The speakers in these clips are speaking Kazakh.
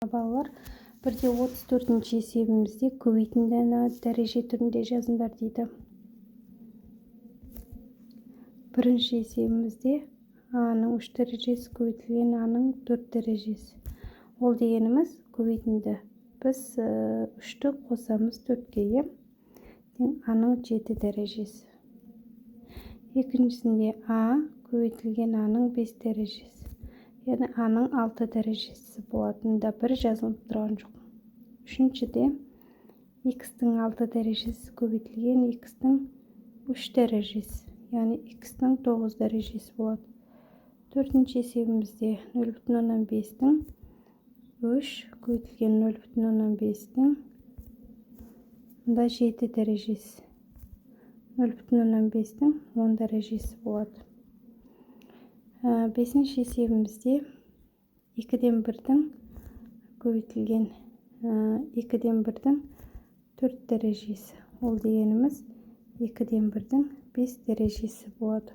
Балалар, 1/34 есебімізде көбейтіндіні дәреже түрінде жазыңдар дейді. Бірінші есебімізде А-ның 3 дәрежесі көбейтілген А-ның 4 дәрежесі. Ол дегеніміз көбейтінді. Біз 3-ті қосамыз 4-ке, А-ның 7 дәрежесі. Екіншісінде А көбейтілген А-ның 5 дәрежесі. Яғни А-ның 6 дәрежесі болатында бір жазылып тұрған жоқ. Үшіншіде X-тің 6 дәрежесі көбейтілген X-тің 3 дәрежесі. Яғни X-тің 9 дәрежесі болады. Төртінші есебімізде 0,5-тің 3 көбейтілген 0,5-тің 7 дәрежесі. 0,5-тің 10 дәрежесі болады. Бесінші есебімізде 2-ден 1-дің көбейтілген 2-ден 1-дің 4 дәрежесі. Ол дегеніміз 2-ден 1-дің 5 дәрежесі болады.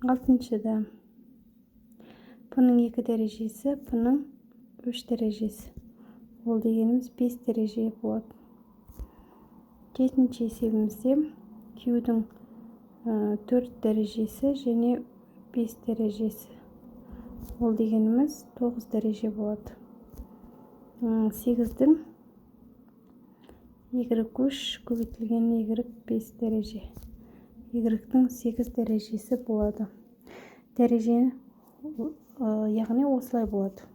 Алтыншыда P-ның 2 дәрежесі, P-ның 3 дәрежесі. Ол дегеніміз 5 дәреже болады. Жетінші есебімізде Q-дің 4 дәрежесі және 5 дәрежесі. Ол дегеніміз 9 дәреже болады. 8-дің Y3 көбейтілген Y5 дәреже. Y-дің 8 дәрежесі болады. Дәрежені яғни осылай болады.